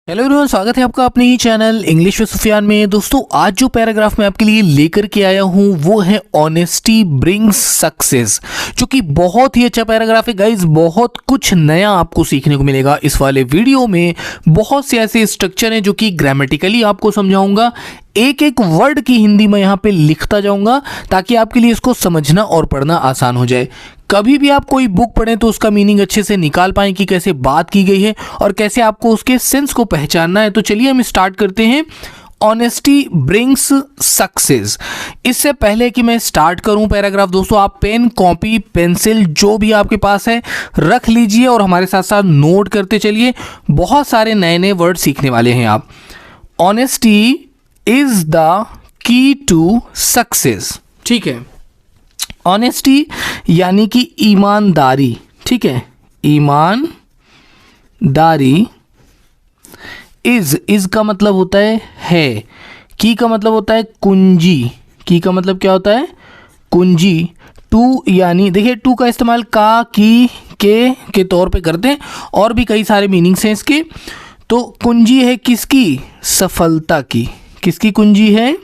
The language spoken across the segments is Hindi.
हेलो एवरीवन, स्वागत है आपका अपने ही चैनल इंग्लिश विद सुफियान में। दोस्तों, आज जो पैराग्राफ मैं आपके लिए लेकर के आया हूं वो है ऑनेस्टी ब्रिंग्स सक्सेस, जो कि बहुत ही अच्छा पैराग्राफ है गाइज। बहुत कुछ नया आपको सीखने को मिलेगा इस वाले वीडियो में। बहुत से ऐसे स्ट्रक्चर हैं जो कि ग्रामेटिकली आपको समझाऊंगा। एक एक वर्ड की हिंदी में यहाँ पे लिखता जाऊंगा ताकि आपके लिए इसको समझना और पढ़ना आसान हो जाए। कभी भी आप कोई बुक पढ़ें तो उसका मीनिंग अच्छे से निकाल पाएं कि कैसे बात की गई है और कैसे आपको उसके सेंस को पहचानना है। तो चलिए हम स्टार्ट करते हैं। Honesty brings success. इससे पहले कि मैं स्टार्ट करूं पैराग्राफ, दोस्तों आप पेन, कॉपी, पेंसिल जो भी आपके पास है रख लीजिए और हमारे साथ साथ नोट करते चलिए। बहुत सारे नए नए वर्ड सीखने वाले हैं आप। Honesty is the key to success. ठीक है, ऑनेस्टी यानी कि ईमानदारी। ठीक है, ईमानदारी। इज का मतलब होता है। की का मतलब होता है कुंजी। की का मतलब क्या होता है? कुंजी। टू यानी देखिए, टू का इस्तेमाल का, की, के तौर पे करते हैं और भी कई सारे मीनिंग्स हैं इसके। तो कुंजी है किसकी? सफलता की। किसकी कुंजी है?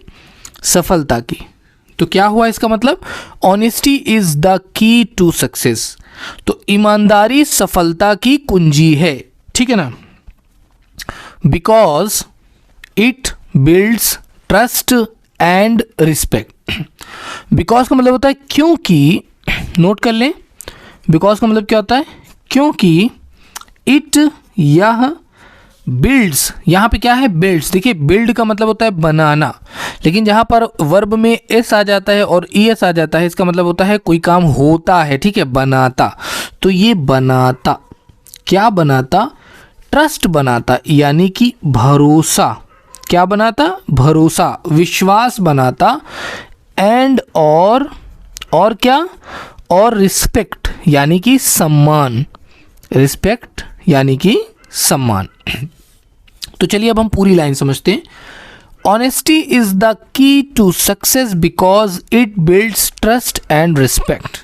सफलता की। तो क्या हुआ इसका मतलब? Honesty is the key to success. तो ईमानदारी सफलता की कुंजी है। ठीक है ना? Because it builds trust and respect. Because का मतलब होता है क्योंकि। नोट कर लें, बिकॉज का मतलब क्या होता है? क्योंकि। इट यह बिल्ड्स, यहाँ पे क्या है? बिल्ड्स। देखिए, बिल्ड का मतलब होता है बनाना, लेकिन जहाँ पर वर्ब में एस आ जाता है और ई एस आ जाता है, इसका मतलब होता है कोई काम होता है। ठीक है, बनाता। तो ये बनाता, क्या बनाता? ट्रस्ट बनाता, यानी कि भरोसा। क्या बनाता? भरोसा, विश्वास बनाता। एंड और क्या? और रिस्पेक्ट यानी कि सम्मान। रिस्पेक्ट यानी कि सम्मान। तो चलिए अब हम पूरी लाइन समझते हैं। Honesty is the key to success because it builds trust and respect.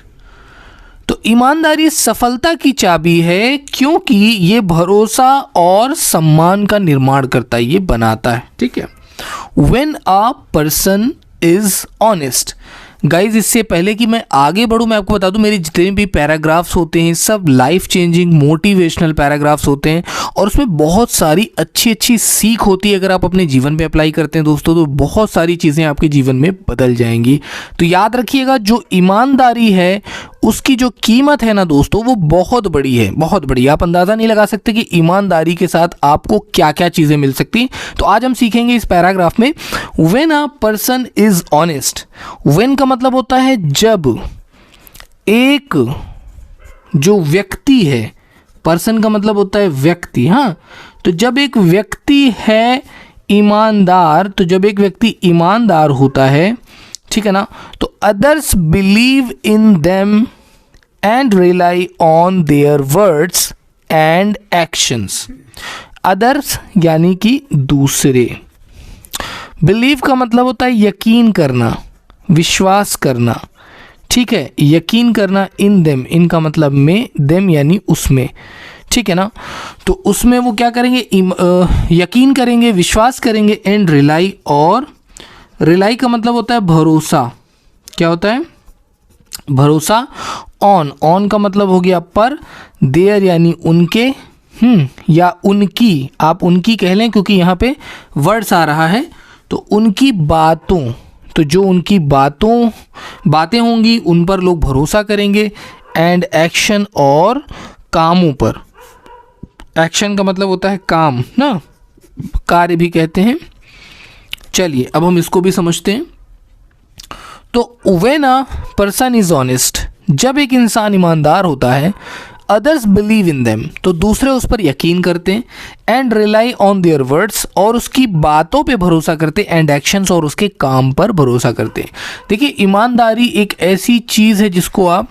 तो ईमानदारी सफलता की चाबी है क्योंकि ये भरोसा और सम्मान का निर्माण करता है, ये बनाता है। ठीक है। When a person is honest. Guys, इससे पहले कि मैं आगे बढ़ूँ मैं आपको बता दूं, मेरे जितने भी पैराग्राफ्स होते हैं सब लाइफ चेंजिंग मोटिवेशनल पैराग्राफ्स होते हैं और उसमें बहुत सारी अच्छी अच्छी सीख होती है। अगर आप अपने जीवन पे अप्लाई करते हैं दोस्तों तो बहुत सारी चीज़ें आपके जीवन में बदल जाएंगी। तो याद रखिएगा, जो ईमानदारी है उसकी जो कीमत है ना दोस्तों, वो बहुत बड़ी है, बहुत बड़ी। आप अंदाज़ा नहीं लगा सकते कि ईमानदारी के साथ आपको क्या क्या चीज़ें मिल सकती। तो आज हम सीखेंगे इस पैराग्राफ में। When a person is honest. When का मतलब होता है जब। एक जो व्यक्ति है, पर्सन का मतलब होता है व्यक्ति। हाँ, तो जब एक व्यक्ति है ईमानदार, तो जब एक व्यक्ति ईमानदार होता है, ठीक है ना, तो others believe in them and rely on their words and actions. Others यानी कि दूसरे। बिलीव का मतलब होता है यकीन करना, विश्वास करना। ठीक है, यकीन करना। इन देम, इनका मतलब में, देम यानी उसमें। ठीक है ना, तो उसमें वो क्या करेंगे? यकीन करेंगे, विश्वास करेंगे। एंड रिलाई, और रिलाई का मतलब होता है भरोसा। क्या होता है? भरोसा। ऑन का मतलब हो गया पर। देयर यानी उनके, या उनकी, आप उनकी कह लें क्योंकि यहाँ पे वर्ड्स आ रहा है। तो उनकी बातों, तो जो उनकी बातें होंगी उन पर लोग भरोसा करेंगे। एंड एक्शन, और कामों पर। एक्शन का मतलब होता है काम ना, कार्य भी कहते हैं। चलिए अब हम इसको भी समझते हैं। तो when a person is honest, जब एक इंसान ईमानदार होता है, अदर्स बिलीव इन देम, तो दूसरे उस पर यकीन करते हैं। And rely on their words, और उसकी बातों पे भरोसा करते हैं। एंड एक्शंस, और उसके काम पर भरोसा करते हैं। देखिए, ईमानदारी एक ऐसी चीज़ है जिसको आप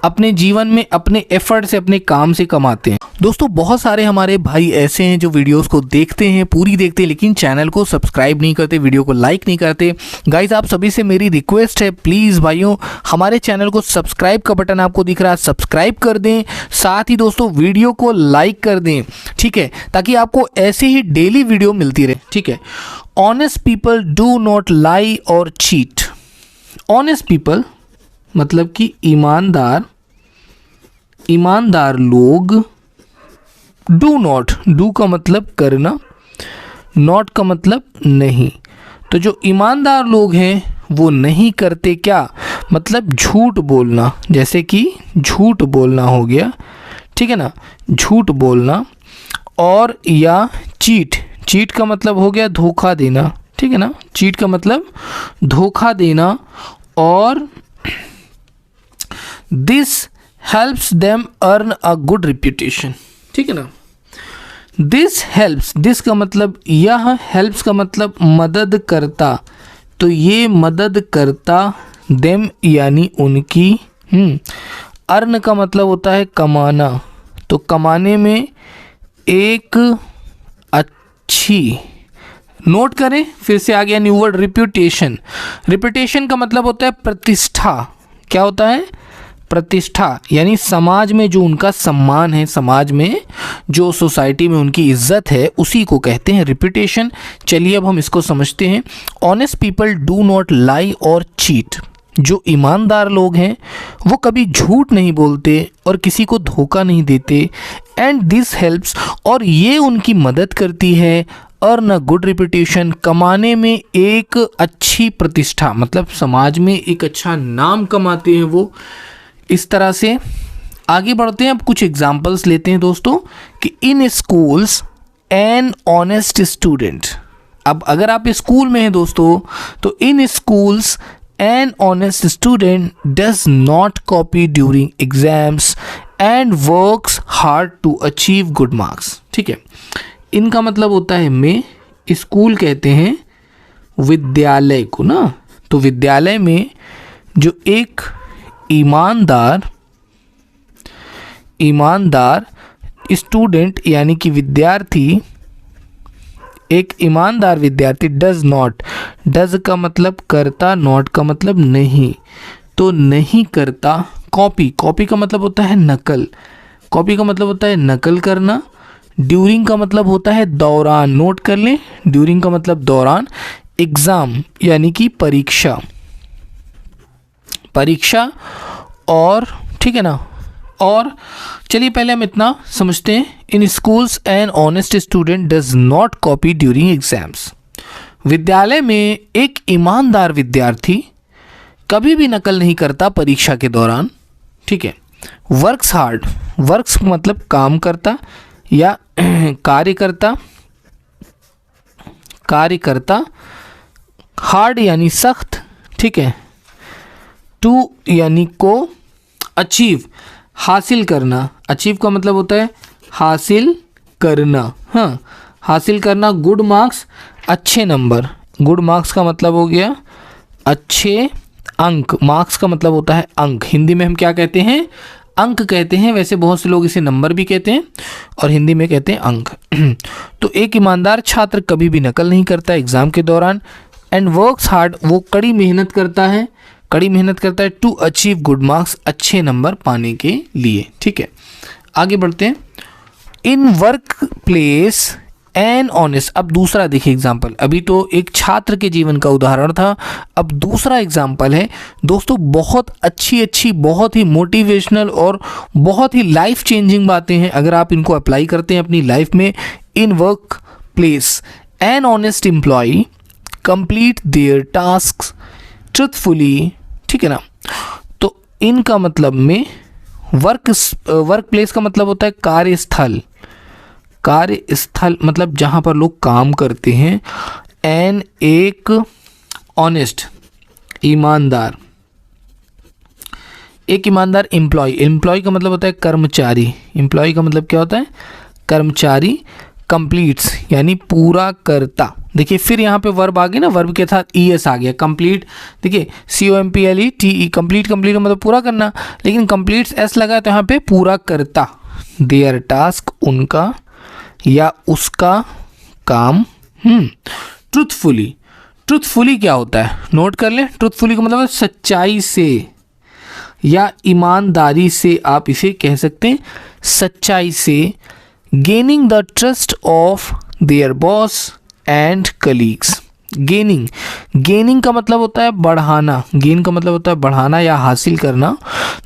अपने जीवन में अपने एफर्ट से, अपने काम से कमाते हैं। दोस्तों बहुत सारे हमारे भाई ऐसे हैं जो वीडियोस को देखते हैं, पूरी देखते हैं, लेकिन चैनल को सब्सक्राइब नहीं करते, वीडियो को लाइक नहीं करते। गाइस आप सभी से मेरी रिक्वेस्ट है, प्लीज़ भाइयों हमारे चैनल को सब्सक्राइब का बटन आपको दिख रहा है, सब्सक्राइब कर दें, साथ ही दोस्तों वीडियो को लाइक कर दें, ठीक है, ताकि आपको ऐसे ही डेली वीडियो मिलती रहे, ठीक है। Honest people do not lie और चीट। ऑनेस्ट पीपल मतलब कि ईमानदार लोग, डू नॉट, डू का मतलब करना, नॉट का मतलब नहीं। तो जो ईमानदार लोग हैं वो नहीं करते क्या, मतलब झूठ बोलना, जैसे कि झूठ बोलना हो गया, ठीक है ना, झूठ बोलना। और या चीट, चीट का मतलब हो गया धोखा देना, ठीक है ना, चीट का मतलब धोखा देना। और this helps them earn a good reputation, ठीक है ना। दिस हेल्प्स, दिस का मतलब यह, हेल्प्स का मतलब मदद करता, तो ये मदद करता, देम यानी उनकी। अर्न का मतलब होता है कमाना, तो कमाने में एक अच्छी, नोट करें फिर से आ गया न्यू वर्ड रिप्यूटेशन। रिप्यूटेशन का मतलब होता है प्रतिष्ठा, क्या होता है, प्रतिष्ठा, यानी समाज में जो उनका सम्मान है, समाज में जो सोसाइटी में उनकी इज्जत है, उसी को कहते हैं रिप्यूटेशन। चलिए अब हम इसको समझते हैं। Honest people do not lie और चीट। जो ईमानदार लोग हैं वो कभी झूठ नहीं बोलते और किसी को धोखा नहीं देते। एंड दिस हेल्प्स, और ये उनकी मदद करती है, अर्न अ गुड रिप्यूटेशन, कमाने में एक अच्छी प्रतिष्ठा, मतलब समाज में एक अच्छा नाम कमाते हैं वो। इस तरह से आगे बढ़ते हैं। अब कुछ एग्जाम्पल्स लेते हैं दोस्तों कि in schools an honest student. अब अगर आप स्कूल में हैं दोस्तों, तो in schools an honest student does not copy during exams and works hard to achieve good marks, ठीक है। इनका मतलब होता है में, स्कूल कहते हैं विद्यालय को ना, तो विद्यालय में जो एक ईमानदार स्टूडेंट यानी कि विद्यार्थी, एक ईमानदार विद्यार्थी डज नॉट, डज का मतलब करता, नॉट का मतलब नहीं, तो नहीं करता कॉपी, कॉपी का मतलब होता है नकल, कॉपी का मतलब होता है नकल करना। ड्यूरिंग का मतलब होता है दौरान, नोट कर लें, ड्यूरिंग का मतलब दौरान। एग्ज़ाम यानी कि परीक्षा, परीक्षा, और ठीक है ना। और चलिए पहले हम इतना समझते हैं। इन schools an honest student does not copy during exams. विद्यालय में एक ईमानदार विद्यार्थी कभी भी नकल नहीं करता परीक्षा के दौरान, ठीक है। वर्क्स हार्ड, वर्क्स मतलब काम करता या कार्य करता, हार्ड यानी सख्त, ठीक है। टू यानी को, अचीव हासिल करना, अचीव का मतलब होता है हासिल करना, हाँ हासिल करना। गुड मार्क्स अच्छे नंबर, गुड मार्क्स का मतलब हो गया अच्छे अंक, मार्क्स का मतलब होता है अंक, हिंदी में हम क्या कहते हैं, अंक कहते हैं। वैसे बहुत से लोग इसे नंबर भी कहते हैं और हिंदी में कहते हैं अंक। तो एक ईमानदार छात्र कभी भी नकल नहीं करता एग्ज़ाम के दौरान। एंड वर्क्स हार्ड, वो कड़ी मेहनत करता है, कड़ी मेहनत करता है टू अचीव गुड मार्क्स, अच्छे नंबर पाने के लिए, ठीक है। आगे बढ़ते हैं। In work place an honest, अब दूसरा देखिए एग्जाम्पल, अभी तो एक छात्र के जीवन का उदाहरण था, अब दूसरा एग्जाम्पल है दोस्तों। बहुत अच्छी बहुत ही मोटिवेशनल और बहुत ही लाइफ चेंजिंग बातें हैं अगर आप इनको अप्लाई करते हैं अपनी लाइफ में। In work place an honest employee complete their task truthfully, ठीक है ना। तो इनका मतलब में वर्क प्लेस का मतलब होता है कार्यस्थल, कार्यस्थल मतलब जहाँ पर लोग काम करते हैं। एन एक ऑनेस्ट ईमानदार, एक ईमानदार एम्प्लॉय, एम्प्लॉय का मतलब होता है कर्मचारी, एम्प्लॉय का मतलब क्या होता है कर्मचारी। कंप्लीट्स यानी पूरा करता, देखिए फिर यहाँ पे वर्ब आ गया ना, वर्ब के साथ ES आ गया, कंप्लीट। देखिए COMPLETE, कंप्लीट, कंप्लीट का मतलब पूरा करना, लेकिन कंप्लीट S लगा तो यहाँ पे पूरा करता। देयर टास्क, उनका या उसका काम। ट्रूथफुली, ट्रूथफुली क्या होता है नोट कर लें। ट्रूथफुली का मतलब सच्चाई से या ईमानदारी से, आप इसे कह सकते हैं सच्चाई से। Gaining the trust of their boss and colleagues. Gaining, gaining का मतलब होता है बढ़ाना, गेन का मतलब होता है बढ़ाना या हासिल करना।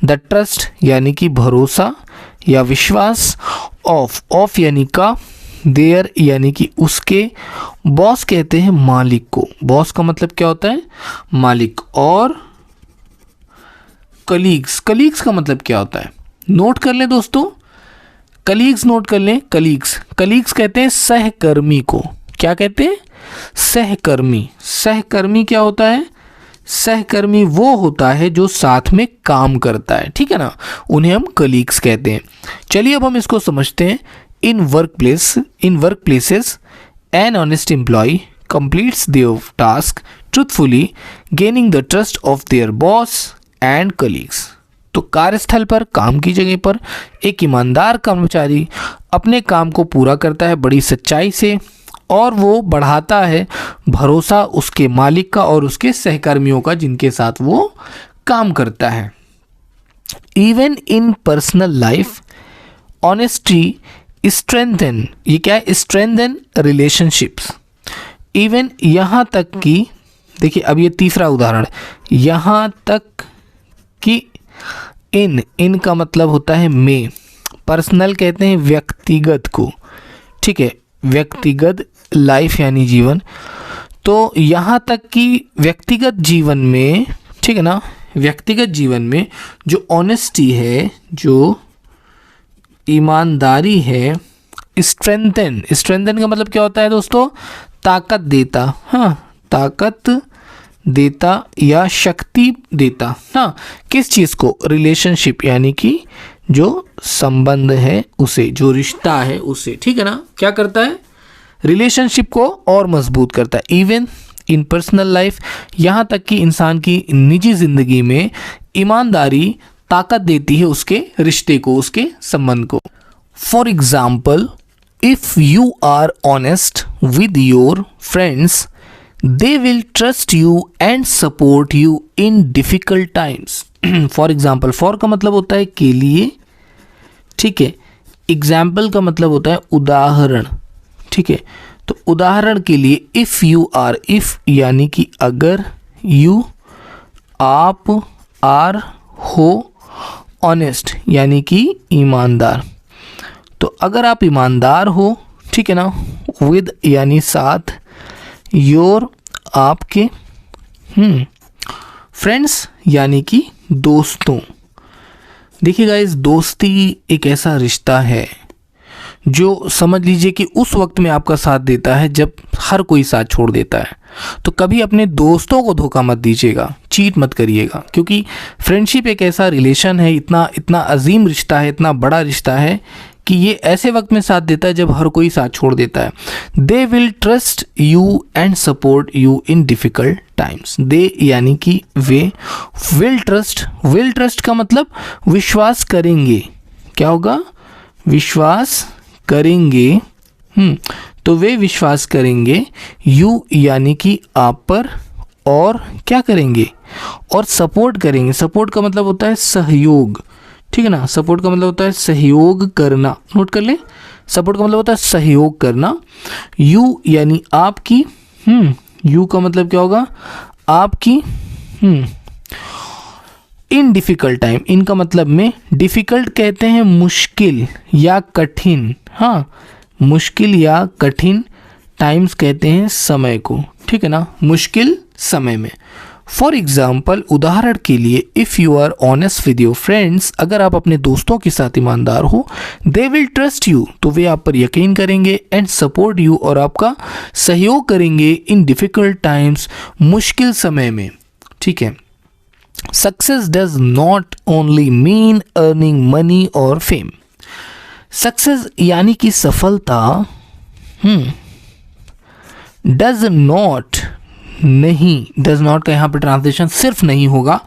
द ट्रस्ट यानी कि भरोसा या विश्वास, ऑफ यानी का, देयर यानी कि उसके, बॉस कहते हैं मालिक को, बॉस का मतलब क्या होता है मालिक, और कलीग्स, कलीग्स का मतलब क्या होता है नोट कर लें दोस्तों, कलीग्स नोट कर लें। कलीग्स, कलीग्स कहते हैं सहकर्मी को। क्या कहते हैं सहकर्मी। सहकर्मी क्या होता है, सहकर्मी वो होता है जो साथ में काम करता है, ठीक है ना, उन्हें हम कलीग्स कहते हैं। चलिए अब हम इसको समझते हैं। In workplaces an honest employee completes their task truthfully, gaining the trust of their boss and colleagues। तो कार्यस्थल पर, काम की जगह पर एक ईमानदार कर्मचारी अपने काम को पूरा करता है बड़ी सच्चाई से, और वो बढ़ाता है भरोसा उसके मालिक का और उसके सहकर्मियों का जिनके साथ वो काम करता है। Even in personal life honesty strengthen, ये क्या है स्ट्रेंथन रिलेशनशिप्स। इवन यहाँ तक कि, देखिए अब ये तीसरा उदाहरण, यहाँ तक कि इन का मतलब होता है में, पर्सनल कहते हैं व्यक्तिगत को, ठीक है, व्यक्तिगत लाइफ यानी जीवन। तो यहाँ तक कि व्यक्तिगत जीवन में, ठीक है ना, व्यक्तिगत जीवन में जो ऑनेस्टी है, जो ईमानदारी है, स्ट्रेंथन, स्ट्रेंथन का मतलब क्या होता है दोस्तों ताकत देता, हाँ ताकत देता या शक्ति देता, हाँ किस चीज़ को, रिलेशनशिप यानी कि जो संबंध है उसे, जो रिश्ता है उसे, ठीक है ना, क्या करता है रिलेशनशिप को और मजबूत करता है। इवन इन पर्सनल लाइफ, यहाँ तक कि इंसान की निजी ज़िंदगी में ईमानदारी ताकत देती है उसके रिश्ते को, उसके संबंध को। For example, if you are honest with your friends they will trust you and support you in difficult times. For example, for का मतलब होता है के लिए, ठीक है, एग्जाम्पल का मतलब होता है उदाहरण, ठीक है, तो उदाहरण के लिए इफ़ यू आर, इफ़ यानी कि अगर, यू आप, आर हो, ऑनेस्ट यानी कि ईमानदार। तो अगर आप ईमानदार हो, ठीक है ना, विद यानी साथ, योर आपके, फ्रेंड्स यानी कि दोस्तों। देखिए गाइस, दोस्ती एक ऐसा रिश्ता है जो समझ लीजिए कि उस वक्त में आपका साथ देता है जब हर कोई साथ छोड़ देता है। तो कभी अपने दोस्तों को धोखा मत दीजिएगा, चीट मत करिएगा, क्योंकि फ्रेंडशिप एक ऐसा रिलेशन है, इतना अजीम रिश्ता है, इतना बड़ा रिश्ता है कि ये ऐसे वक्त में साथ देता है जब हर कोई साथ छोड़ देता है। They will trust you and support you in difficult times. They यानी कि वे, विल ट्रस्ट का मतलब विश्वास करेंगे, क्या होगा विश्वास करेंगे, तो वे विश्वास करेंगे, यू यानी कि आप पर, और क्या करेंगे और सपोर्ट करेंगे। सपोर्ट का मतलब होता है सहयोग, ठीक है ना, सपोर्ट का मतलब होता है सहयोग करना, नोट कर ले, सपोर्ट का मतलब होता है सहयोग करना। यू यानी आपकी, यू का मतलब क्या होगा आपकी, इन डिफ़िकल्ट टाइम, इनका मतलब में, डिफ़िकल्ट कहते हैं मुश्किल या कठिन, हाँ मुश्किल या कठिन, टाइम्स कहते हैं समय को, ठीक है ना, मुश्किल समय में। फॉर एग्जाम्पल, उदाहरण के लिए, if you are honest with your friends, अगर आप अपने दोस्तों के साथ ईमानदार हो, दे विल ट्रस्ट यू, तो वे आप पर यकीन करेंगे, एंड सपोर्ट यू, और आपका सहयोग करेंगे, इन डिफ़िकल्ट टाइम्स, मुश्किल समय में, ठीक है। Success does not only mean earning money और फेम। सक्सेस यानी कि सफलता डज नॉट, नहीं, डज नॉट का यहाँ पे ट्रांसलेशन सिर्फ नहीं होगा,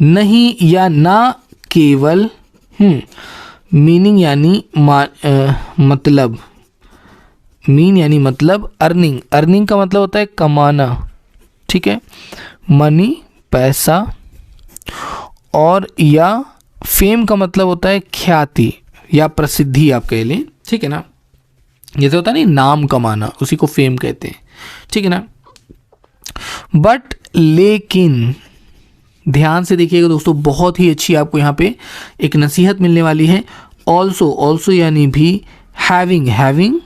नहीं या ना केवल, मीनिंग यानी मतलब, मीन यानी मतलब, अर्निंग, अर्निंग का मतलब होता है कमाना, ठीक है, मनी पैसा, और या फेम का मतलब होता है ख्याति या प्रसिद्धि आप कह लें, ठीक है ना, जैसे होता है नहीं नाम कमाना, उसी को फेम कहते हैं, ठीक है ना। बट लेकिन ध्यान से देखिएगा दोस्तों, बहुत ही अच्छी आपको यहाँ पे एक नसीहत मिलने वाली है। ऑल्सो, ऑल्सो यानी भी, हैविंग, हैविंग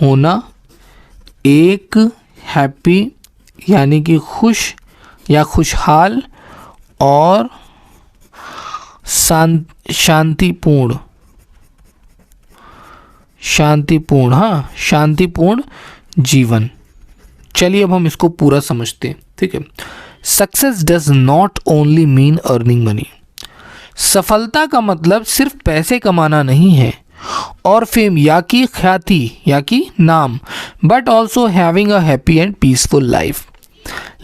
होना, एक, हैप्पी यानी कि खुश या खुशहाल, और शांतिपूर्ण, शांतिपूर्ण, हाँ, शांतिपूर्ण जीवन। चलिए अब हम इसको पूरा समझते हैं, ठीक है। Success does not only mean earning money, सफलता का मतलब सिर्फ पैसे कमाना नहीं है और फेम या कि ख्याति या कि नाम, but also having a happy and peaceful life,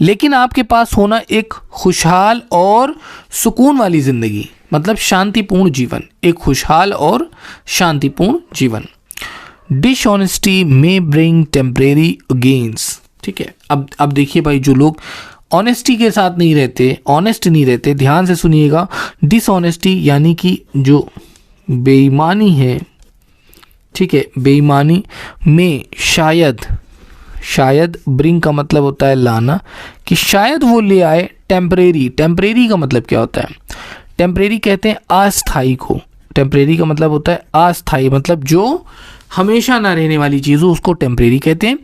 लेकिन आपके पास होना एक खुशहाल और सुकून वाली ज़िंदगी, मतलब शांतिपूर्ण जीवन, एक खुशहाल और शांतिपूर्ण जीवन। डिसऑनेस्टी मे ब्रिंग टेम्परेरी गेन्स, ठीक है। अब देखिए भाई, जो लोग ऑनेस्टी के साथ नहीं रहते, ऑनेस्ट नहीं रहते, ध्यान से सुनिएगा, डिसऑनेस्टी यानी कि जो बेईमानी है, ठीक है, बेईमानी में शायद, शायद ब्रिंग का मतलब होता है लाना, कि शायद वो ले आए टेम्परेरी, टेम्परेरी का मतलब क्या होता है, टेम्परेरी कहते हैं अस्थाई को, टेम्परेरी का मतलब होता है अस्थाई, मतलब जो हमेशा ना रहने वाली चीज़ हो उसको टेम्परेरी कहते हैं।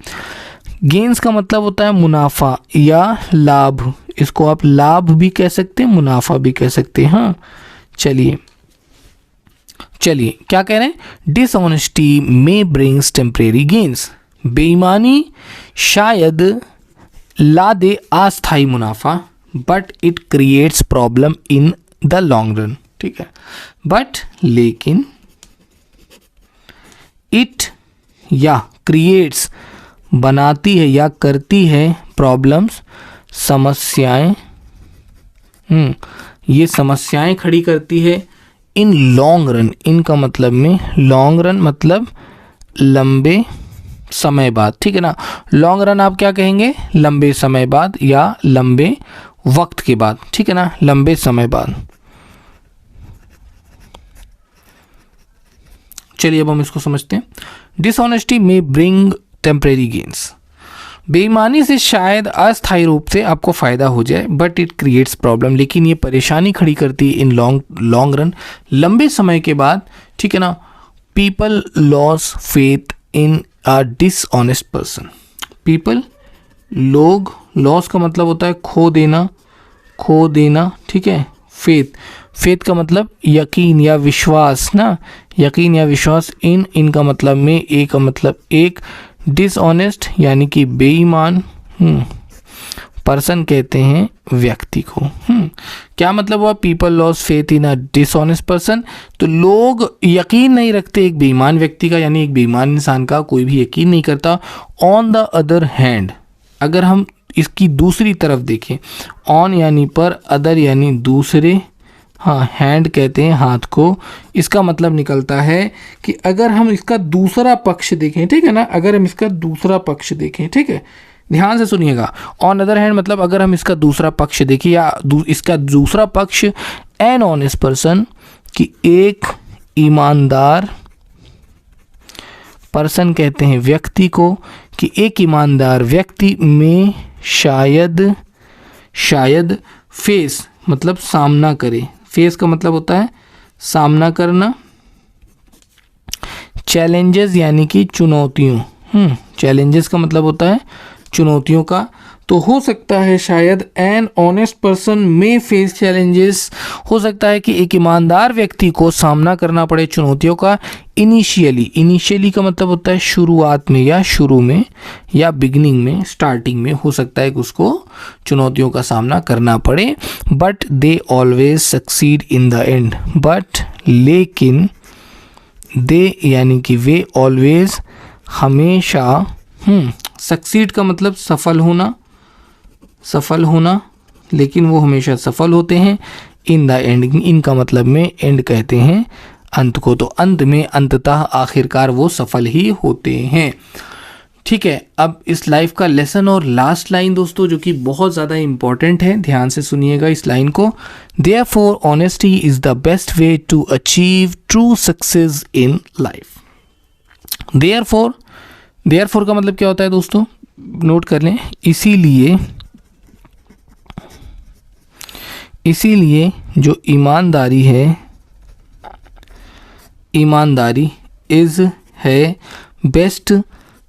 गेन्स का मतलब होता है मुनाफा या लाभ, इसको आप लाभ भी कह सकते हैं, मुनाफा भी कह सकते हैं, हाँ। चलिए चलिए क्या कह रहे हैं, डिसऑनेस्टी मे ब्रिंग्स टेम्परेरी गेन्स, बेईमानी शायद ला दे अस्थाई मुनाफा, but it creates problem in the long run, ठीक है। बट लेकिन, इट या क्रिएट्स बनाती है या करती है, प्रॉब्लम्स समस्याएं, ये समस्याएं खड़ी करती है, इन लॉन्ग रन, इनका मतलब में लॉन्ग रन मतलब लंबे समय बाद, ठीक है ना। लॉन्ग रन आप क्या कहेंगे, लंबे समय बाद या लंबे वक्त के बाद, ठीक है ना, लंबे समय बाद। चलिए अब हम इसको समझते हैं। डिसऑनेस्टी में ब्रिंग टेम्परेरी गेन्स, बेईमानी से शायद अस्थायी रूप से आपको फ़ायदा हो जाए, बट इट क्रिएट्स प्रॉब्लम, लेकिन ये परेशानी खड़ी करती है इन लॉन्ग रन, लंबे समय के बाद, ठीक है ना। People loss faith in a dishonest person, people, लोग, लॉस का मतलब होता है खो देना, खो देना, ठीक है। फेथ, फेथ का मतलब यकीन या विश्वास ना, यकीन या विश्वास, इनका मतलब में, एक का मतलब एक, डिसऑनेस्ट यानी कि बेईमान, पर्सन कहते हैं व्यक्ति को, क्या मतलब हुआ, people loss faith in a dishonest person, तो लोग यकीन नहीं रखते एक बेईमान व्यक्ति का, यानी एक बेईमान इंसान का कोई भी यकीन नहीं करता। ऑन द अदर हैंड, अगर हम इसकी दूसरी तरफ देखें, ऑन यानी पर, अदर यानी दूसरे, हाँ, हैंड कहते हैं हाथ को, इसका मतलब निकलता है कि अगर हम इसका दूसरा पक्ष देखें, ठीक है ना, अगर हम इसका दूसरा पक्ष देखें, ठीक है, ध्यान से सुनिएगा, ऑन अदर हैंड मतलब अगर हम इसका दूसरा पक्ष देखें, या इसका दूसरा पक्ष, एन ऑनेस्ट पर्सन, कि एक ईमानदार पर्सन कहते हैं व्यक्ति को, कि एक ईमानदार व्यक्ति में शायद, शायद फेस मतलब सामना करे, फेस का मतलब होता है सामना करना, चैलेंजेस यानी कि चुनौतियों, चैलेंजेस का मतलब होता है चुनौतियों का, तो हो सकता है शायद एन ऑनेस्ट पर्सन में फेस चैलेंजेस, हो सकता है कि एक ईमानदार व्यक्ति को सामना करना पड़े चुनौतियों का, इनिशियली, इनिशियली का मतलब होता है शुरुआत में या शुरू में या बिगनिंग में, स्टार्टिंग में, हो सकता है कि उसको चुनौतियों का सामना करना पड़े, but they always succeed in the end, but लेकिन, दे यानी कि वे, ऑलवेज हमेशा, सक्सीड का मतलब सफल होना, लेकिन वो हमेशा सफल होते हैं। इन द एंड, इनका मतलब में एंड कहते हैं अंत को, तो अंत में अंततः आखिरकार वो सफल ही होते हैं। ठीक है, अब इस लाइफ का लेसन और लास्ट लाइन दोस्तों जो कि बहुत ज़्यादा इंपॉर्टेंट है, ध्यान से सुनिएगा इस लाइन को। Therefore honesty is the best way to achieve true success in life. Therefore का मतलब क्या होता है दोस्तों, नोट कर लें। इसीलिए जो ईमानदारी है बेस्ट,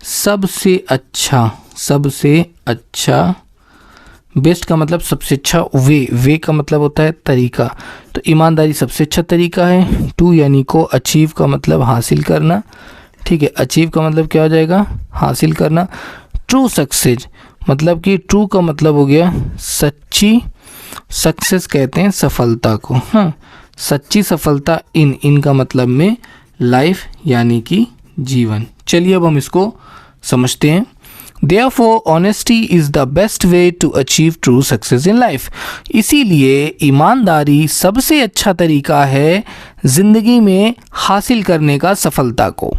सबसे अच्छा। बेस्ट का मतलब सबसे अच्छा, वे का मतलब होता है तरीका, तो ईमानदारी सबसे अच्छा तरीका है। टू यानी को, अचीव का मतलब हासिल करना। ठीक है, अचीव का मतलब क्या हो जाएगा, हासिल करना। ट्रू सक्सेस मतलब कि ट्रू का मतलब हो गया सच्ची, सक्सेस कहते हैं सफलता को। हाँ, सच्ची सफलता। इनका मतलब में लाइफ यानी कि जीवन। चलिए अब हम इसको समझते हैं। Therefore, honesty is the best way to achieve true success in life. इसीलिए ईमानदारी सबसे अच्छा तरीका है ज़िंदगी में हासिल करने का सफलता को।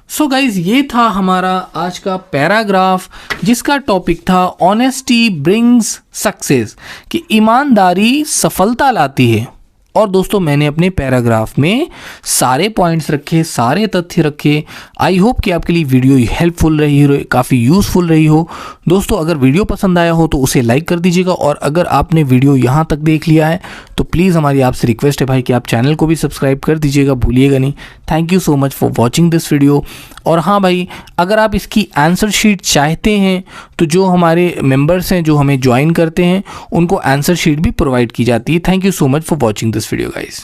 सो गाइज, ये था हमारा आज का पैराग्राफ जिसका टॉपिक था ऑनेस्टी ब्रिंग्स सक्सेस, कि ईमानदारी सफलता लाती है। और दोस्तों मैंने अपने पैराग्राफ में सारे पॉइंट्स रखे, सारे तथ्य रखे। आई होप कि आपके लिए वीडियो हेल्पफुल रही हो, काफ़ी यूज़फुल रही हो। दोस्तों अगर वीडियो पसंद आया हो तो उसे लाइक कर दीजिएगा, और अगर आपने वीडियो यहाँ तक देख लिया है तो प्लीज़ हमारी आपसे रिक्वेस्ट है भाई कि आप चैनल को भी सब्सक्राइब कर दीजिएगा, भूलिएगा नहीं। Thank you so much for watching this video. और हाँ भाई, अगर आप इसकी आंसर शीट चाहते हैं तो जो हमारे मेंबर्स हैं जो हमें ज्वाइन करते हैं उनको आंसर शीट भी प्रोवाइड की जाती है। Thank you so much for watching this video guys।